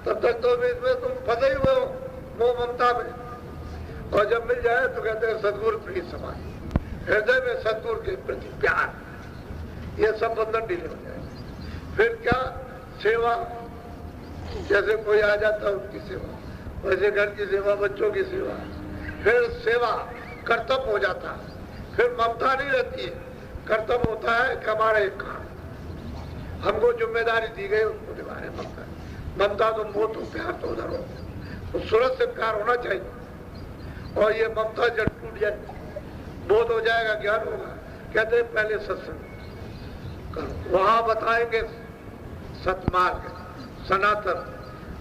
तब तक तो इसमें तुम फंसे ही हुए हो मोह ममता में। और जब मिल जाए तो कहते हैं सदगुरु प्रिय समाज, हृदय में सदगुरु के प्रति प्यार, ये सब बंधन ढीले हो जाए। फिर क्या सेवा, जैसे कोई आ जाता है उनकी सेवा, वैसे घर की सेवा, बच्चों की सेवा, फिर सेवा कर्तव्य हो जाता है। फिर ममता नहीं रहती है, कर्तव्य होता है कि हमारा एक काम, हमको जिम्मेदारी दी गई उसको निभाए। ममता ममता तो मोह तो प्यार तो उधर हो, तो सूरत से प्यार होना चाहिए। और ये ममता जब टूट जाए, बोध हो जाएगा, ज्ञान होगा। कहते हैं पहले सत्संग करो, वहां बताएंगे सतमार्ग सनातन।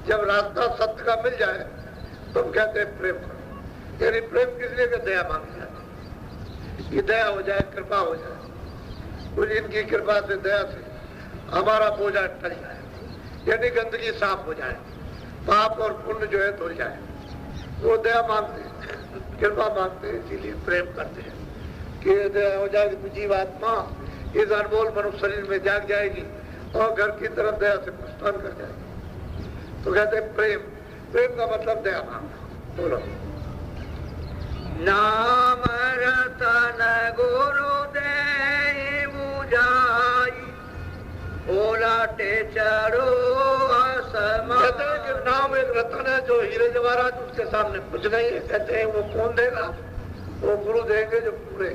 जब रास्ता सत्य का मिल जाए तो कहते हैं प्रेम करो। यानी प्रेम किस लिए? दया मांगी जाती है कि दया हो जाए, कृपा हो जाए। कुछ इनकी कृपा से, दया से हमारा बोझा टल जाए, यानी गंदगी साफ हो जाए, पाप और पुण्य जो है धुल जाए। वो दया मांगते हैं, कृपा मांगते हैं, इसीलिए प्रेम करते हैं कि दया हो जाए कि जीवात्मा इस अनमोल मनुष्य शरीर में जाग जाएगी और घर की तरफ दया से प्रस्थान कर जाएगी। तो कहते हैं प्रेम, प्रेम का मतलब दया मांगना। बोलो नाम रतन गुरुदेव बुझाई, ओलाटे चढ़ो असमान। कहते हैं कि नाम एक रतन है जो हीरे जवाहरात उसके सामने कुछ नहीं है। कहते हैं वो कौन देगा? वो गुरु देंगे जो पूरे,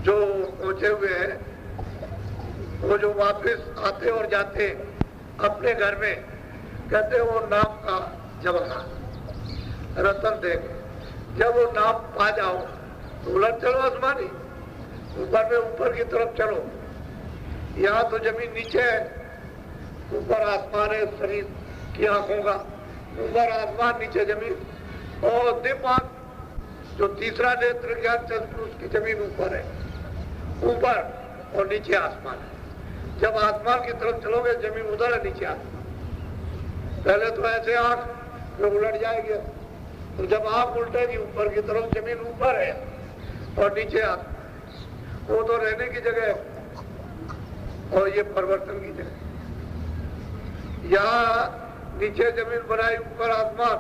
जो पहुंचे हुए हैं, वो जो वापस आते और जाते अपने घर में। कहते हैं वो नाम का जवाहरात रतन देंगे। जब वो नाम पा जाओ तो उलट चलो आसमानी, ऊपर में ऊपर की तरफ चलो। यहाँ तो जमीन नीचे है, ऊपर आसमान है शरीर की आंखों का, ऊपर आसमान नीचे जमीन। और दिमाग जो तीसरा नेत्र ज्ञान चंद्र उसकी जमीन ऊपर है, ऊपर और नीचे आसमान है। जब आसमान की तरफ चलोगे जमीन उधर है, नीचे आसमान। पहले तो ऐसे आंख फिर उलट जाएगी, तो जब आंख उल्टेगी ऊपर की तरफ जमीन ऊपर है और नीचे आसमान। वो तो रहने की जगह है और ये परिवर्तन की जगह। यहाँ नीचे जमीन बनाई, ऊपर आसमान,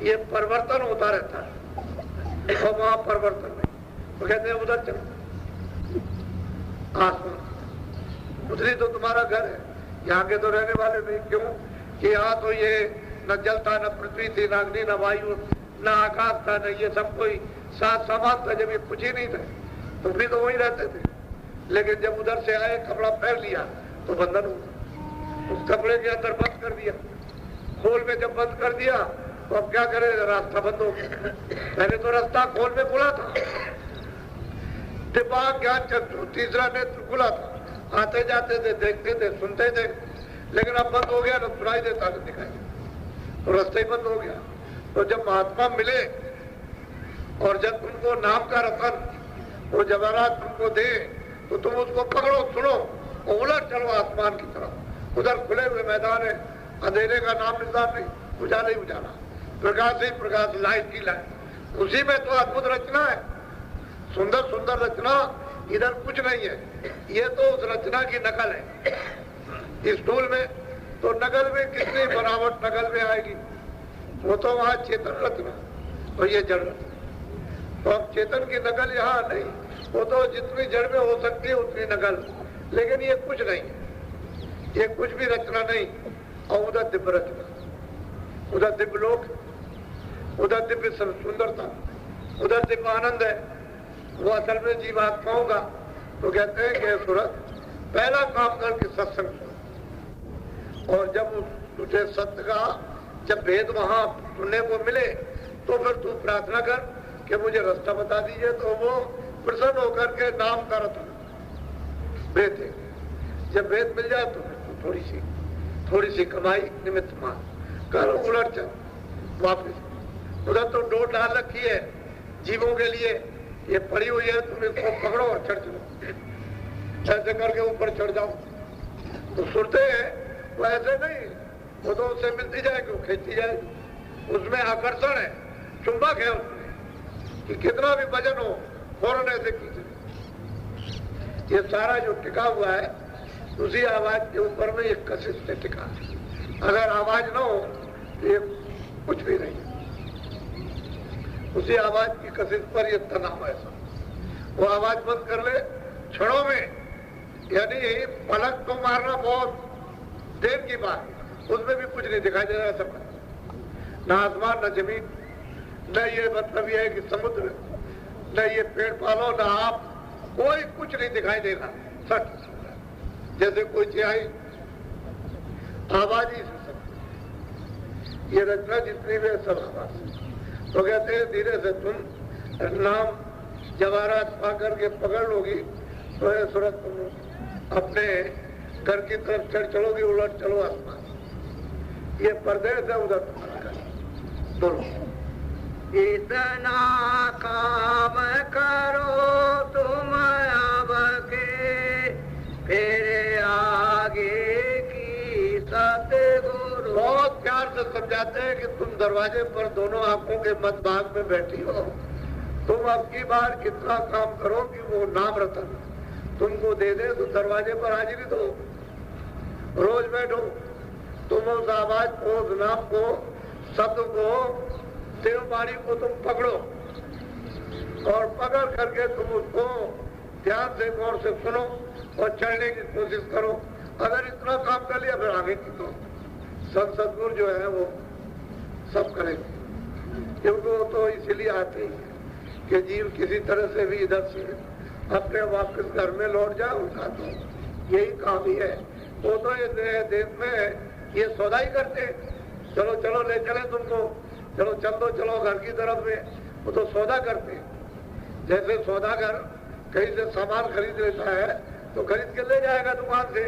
ये परिवर्तन होता रहता है और वहां परिवर्तन नहीं। तो कहते हैं उधर चलो आसमान, उधरी तो तुम्हारा घर है, यहाँ के तो रहने वाले नहीं। क्यों कि यहाँ तो ये न जल था, न पृथ्वी थी, न अग्नि, न वायु, न आकाश था, न ये सब कोई साथ सामान था। जब ये कुछ ही नहीं थे तो भी तो वही रहते थे। लेकिन जब उधर से आए, कपड़ा पहन लिया तो बंधन हुआ, उस कपड़े के अंदर बंद कर दिया। खोल में जब बंद कर दिया तो अब क्या करे, रास्ता बंद हो गया। पहले तो रास्ता खोल में खुला था, दिमाग ज्ञान चक्षु तीसरा नेत्र खुला था, आते जाते थे, देखते थे, सुनते थे। लेकिन अब बंद हो गया तो सुनाई देता तो दिखाई, तो रास्ता ही बंद हो गया। तो जब महात्मा मिले और जब तुमको नाम का रतन, वो जवाहरात तुमको दे, तो तुम उसको पकड़ो, सुनो और उलट चलो आसमान की तरफ। उधर खुले हुए मैदान है, अंधेरे का नाम निशान नहीं, उजाला ही उजाला, प्रकाश ही प्रकाश, लाइट ही लाइट। उसी में तो अद्भुत रचना है, सुंदर सुंदर रचना। इधर कुछ नहीं है, ये तो उस रचना की नकल है। इस स्टूल में तो नकल में कितनी बनावट नकल में आएगी, वो तो वहां चेतन रचना और ये जड़ रचना। तो अब चेतन की नकल यहाँ नहीं, वो तो जितनी जड़ में हो सकती है उतनी नकल। लेकिन ये कुछ नहीं है, ये कुछ भी रचना नहीं। और उधर दिव्य रचना, उधर दिव्य लोक, उधर दिव्य सुंदरता, उधर दिव्य आनंद है। वो असल में जीवात्माओं का। तो कहते हैं कि सूरत पहला काम करके सत्संग, और जब तुझे सत्य का जब भेद वहां सुनने को मिले तो फिर तू प्रार्थना कर कि मुझे रास्ता बता दीजिए। तो वो प्रसन्न होकर के नाम का रतन भेद है। जब भेद मिल जाए तो फिर थोड़ी सी कमाई निमित्त मान कर उलट चल वापिस। उधर तो डोर डाल रखी है जीवों के लिए, ये पड़ी हुई है, तुम इसको पकड़ो और चढ़ चलो। ऐसे करके ऊपर चढ़ जाओ तो सुनते हैं। वो ऐसे नहीं, वो तो उससे मिलती जाएगी, वो खींचती जाएगी। उसमें आकर्षण है, चुंबक है उसमें कि कितना भी वजन हो फौरन ऐसे खींचे। ये सारा जो टिका हुआ है उसी आवाज के ऊपर में एक कशिश से टिका है। अगर आवाज ना हो तो ये कुछ भी नहीं। उसी आवाज की कशिश पर ये तनाव है सब। वो आवाज बंद कर ले क्षणों में, यानी पलक को मारना बहुत देर की बात, उसमें भी कुछ नहीं दिखाई दे रहा सब, न आसमान न जमीन, न ये मतलब ये है कि समुद्र, न ये पेड़ पालो, न आप, कोई कुछ नहीं दिखाई देगा। सच जैसे कोई चिड़ाई आवाज ही सुन सकती। ये रचना जितनी भी है सब आवाज। तो कहते हैं धीरे से तुम नाम जवाहरात पा करके पकड़ लोगी तो ये सूरत तुम अपने घर की तरफ चढ़ चलोगी, उलट चलो आसमान। ये परदेश है उधर तुम्हारा। बोलो इतना काम करो तुम अब के, फिर आगे की सतगुरु। बहुत प्यार से समझाते हैं कि तुम दरवाजे पर दोनों आंखों के मध्य भाग में बैठी हो, तुम अब की बार कितना काम करो कि वो नाम रतन तुमको दे दे, तो दरवाजे पर हाजिरी दो, रोज बैठो, तुम उस आवाज को, उस नाम को, शब्द को, देववाणी को तुम पकड़ो और पकड़ करके तुम उसको ध्यान से गौर से सुनो और चढ़ने की कोशिश करो। अगर इतना काम कर लिया फिर आगे की तो संत सदगुरु जो है वो सब करेंगे, क्योंकि वो तो इसीलिए आते ही है कि जीव किसी तरह से भी इधर से अपने वापस घर में लौट जाए, उनका तो यही काम ही है। वो तो ये देश में ये सौदा ही करते, चलो चलो ले चले तुमको, चलो चल दो, चलो घर की तरफ में, वो तो सौदा करते। जैसे सौदागर कहीं से सामान खरीद लेता है तो खरीद के ले जाएगा दुकान से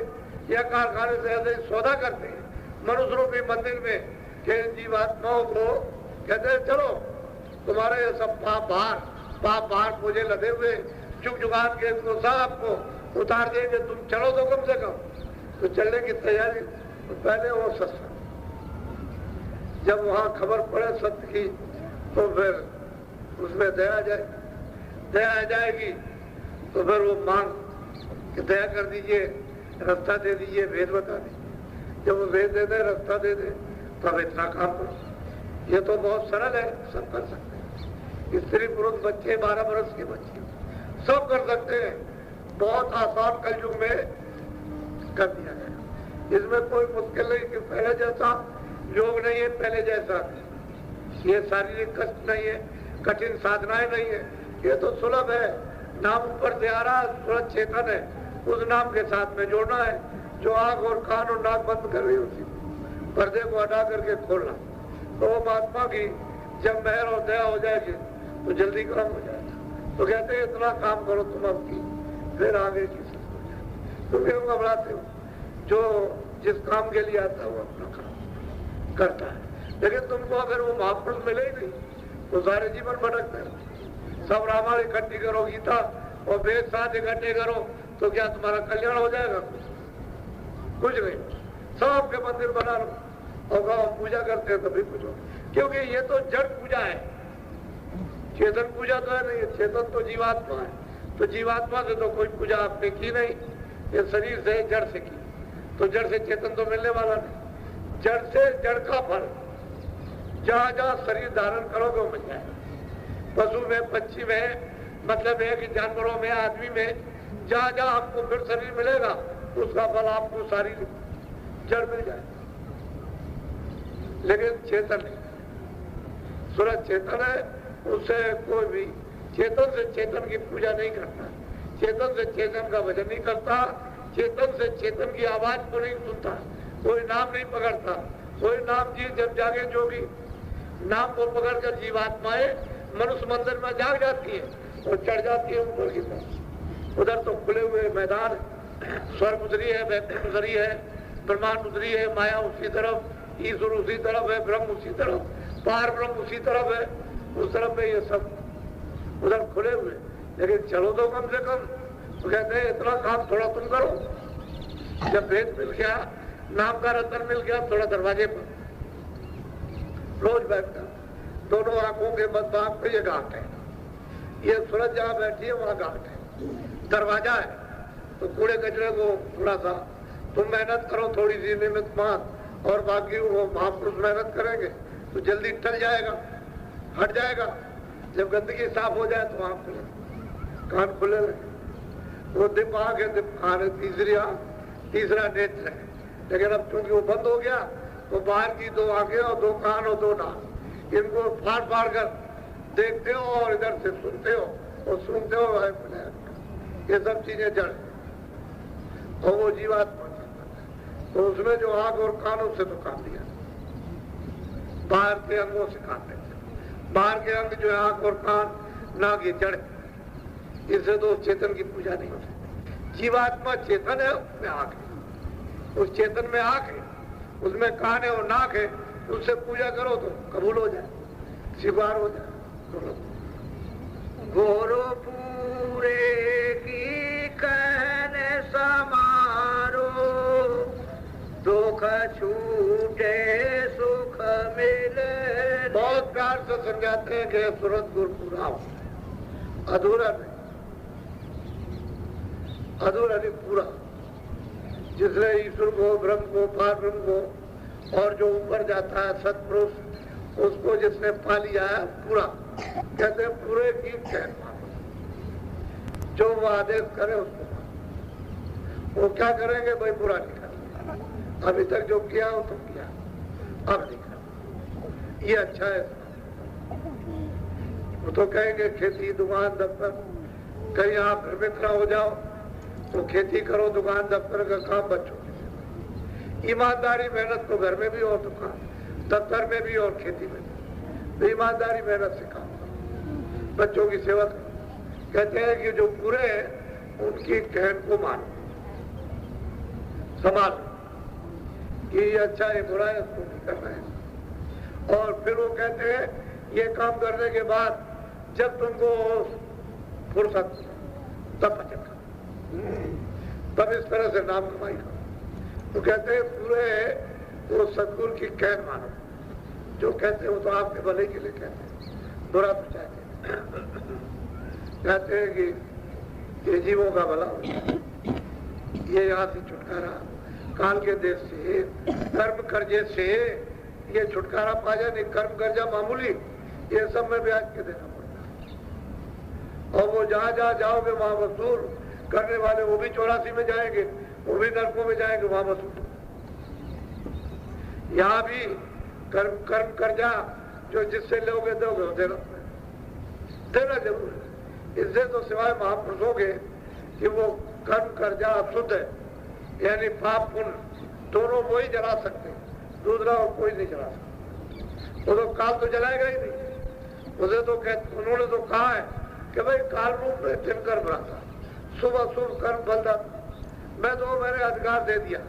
या कारखाने से, ऐसे सौदा करते हैं मनुष्य रूपी मंदिर में कि जीवात्माओं को कहते हैं चलो तुम्हारे ये सब पाप बाहर मुझे लदे हुए चुक चुकान के इनको सब को उतार देंगे, तुम चलो तो कम से कम। तो चलने की तैयारी तो पहले वो सत्संग, जब वहां खबर पड़े सत्य की तो फिर उसमें दया आ जाएगी, तो फिर वो मांग कि दया कर दीजिए, रास्ता दे दीजिए, भेद बता दीजिए। जब वो भेद दे दे, रास्ता दे दे, तो अब इतना काम करो। ये तो बहुत सरल है, सब कर सकते हैं। स्त्री पुरुष बच्चे 12 वर्ष के बच्चे सब कर सकते हैं, बहुत आसान कलयुग में कर दिया गया। इसमें कोई मुश्किल नहीं कि पहले जैसा योग नहीं है, पहले जैसा ये शारीरिक कष्ट नहीं है, कठिन साधनाएं नहीं है, ये तो सुलभ है। नाम ऊपर से आ रहा, सूरज चेतन है, उस नाम के साथ में जोड़ना है। जो आंख और कान और नाक बंद कर रही उसी पर्दे को हटा करके खोलना, तो वो महात्मा की जब मेहर और दया हो जाएगी तो जल्दी काम हो जाएगा। तो कहते हैं इतना काम करो तुम अब की, फिर आगे की सब हो जाए। तुम क्यों घबराते हो? जो जिस काम के लिए आता है वो अपना काम करता है, लेकिन तुमको अगर वो महापुरुष मिले ही नहीं तो सारे जीवन भटकते हैं। सब रामायण इकट्ठी करो, गीता और वेद साथ इकट्ठे करो, तो क्या तुम्हारा कल्याण हो जाएगा? कुछ नहीं। सबके मंदिर बना लो और गाँव पूजा करते हैं तभी कुछ हो, क्योंकि ये तो जड़ पूजा है, चेतन पूजा तो है नहीं। चेतन तो जीवात्मा है, तो जीवात्मा से तो कोई पूजा आपने की नहीं, ये शरीर से जड़ से की, तो जड़ से चेतन तो मिलने वाला नहीं। जड़ से जड़ का फल जहाँ जहाँ शरीर धारण करोगे वो मिल जाएगा। पशु में, पक्षी में, मतलब है कि जानवरों में, आदमी में, जहाँ जहाँ आपको फिर शरीर मिलेगा उसका फल आपको सारी जड़ मिल जाएगा। लेकिन चेतन नहीं, सूरज चेतन है, उससे कोई भी चेतन से चेतन की पूजा नहीं करता, चेतन से चेतन का भजन नहीं करता, चेतन से चेतन की आवाज को नहीं सुनता, कोई नाम नहीं पकड़ता। कोई नाम जी जब जागे जोगी नाम को पकड़कर जीवात्माएं मनुष्य मंदिर में जाग जाती है और चढ़ जाती है ऊपर की तरफ। उधर तो खुले हुए मैदान, स्वर्ग उधरी है, वैकुंठ उधरी है, ब्रह्मांड उधरी है, माया उसी तरफ, ईश्वर उसी तरफ है, ब्रह्म उसी तरफ, पार ब्रह्म उसी तरफ है, उस तरफ में ये सब उधर खुले हुए। लेकिन चलो तो कम से कम, तो कहते हैं इतना काम थोड़ा तुम करो। जब भेद मिल गया, नाम का रतन मिल गया, थोड़ा दरवाजे पर रोज बैठना, दोनों आंखों के मध्य भाग पे ये गांठ है, ये सूरज जहाँ बैठी है वहाँ गांठ है, दरवाजा है। तो कूड़े कचरे को थोड़ा सा तुम मेहनत करो, थोड़ी सी नियमित मान और बाकी वो महापुरुष मेहनत करेंगे तो जल्दी टल जाएगा, हट जाएगा। जब गंदगी साफ हो जाए तो आँख खुले, कान खुले लगे। वो दिप आँख है, दिप कान है, तीसरी आँख, तीसरा नेत्र है। लेकिन अब चूंकि वो बंद हो गया तो बाहर की 2 आंखें और 2 कान और 2 नाक, इनको फाड़ फाड़ कर देखते हो और इधर से सुनते हो और सुनते हो। ये सब चीजें जड़ और वो जीवात्मा, तो उसमें जो आंख और कानों से तो काम लिया, बाहर के अंगों से काम लेते। बाहर के अंग जो है आंख और कान, नाक, ये जड़, इससे तो चेतन की पूजा नहीं हो सकती। जीवात्मा चेतन है, उसमें आंख है, उस चेतन में आंख है, उसमें कान है और नाक है, उससे पूजा करो तो कबूल हो जाए, स्वीकार हो जाए। गोरो पूरे की कहने समारो, दुख छूटे सुख मिले। बहुत प्यार से समझाते हैं कि सूरत गुरु पूरा हो, अधूरा नहीं, अधूरा नहीं, पूरा। जिसने ईश्वर को, ब्रह्म को, पार ब्रह्म को और जो ऊपर जाता है सतपुरुष, उसको जिसने पा लिया है पूरा, कहते हैं पूरे की चैन मानो। जो वो आदेश करे उसको मानो। वो क्या करेंगे भाई? पूरा नहीं करना। अभी तक जो किया वो तो किया, अब नहीं करना। ये अच्छा है। वो तो कहेंगे खेती, दुकान, दफ्तर, कहीं आप घर में खड़ा हो जाओ तो खेती करो, दुकान दफ्तर का काम बच्चों की। ईमानदारी मेहनत तो घर में भी और दुकान दफ्तर में भी और खेती में भी, तो ईमानदारी मेहनत से काम करो, बच्चों की सेवा करो। कहते हैं कि जो पूरे हैं उनकी कहन को मानो, संभालो कि ये अच्छा है, बुरा है, उसको नहीं करना है। और फिर वो कहते हैं ये काम करने के बाद जब तुमको फुर्सत तब भजन करो, तब इस तरह से नाम कमाई करो। तो कहते हैं पूरे वो सदगुरु की कहन मानो। जो कहते हैं वो तो आपके भले के लिए कहते हैं, बुरा तो चाहते हैं। कहते हैं कि ये जीवों का भला हो, ये यहाँ से छुटकारा, काल के देश से, कर्म कर्जे से ये छुटकारा पा जाए। नहीं, कर्म कर्जा मामूली, ये सब में ब्याज के देना पड़ता। और वो जहाँ जहाँ जाओगे वहाँ वसूल करने वाले, वो भी 84 में जाएंगे, वो भी नरकों में जाएंगे, वहाँ वसूल। यहाँ भी कर्म कर्जा जो जिससे लोगे दोगे देना जरूर है। इससे तो सिवाय महापुरुषों के कि वो कर्म कर्जा अशुद्ध है, यानी पाप पुण्य दोनों वो ही जला सकते, दूसरा और कोई नहीं जला सकता। वो तो काल तो जलाएगा ही नहीं। उसे तो उन्होंने तो कहा है कि भाई काल रूप में दिन कर्म रहा था, सुबह शुभ कर्म फलदाता। मैं तो मैंने अधिकार दे दिया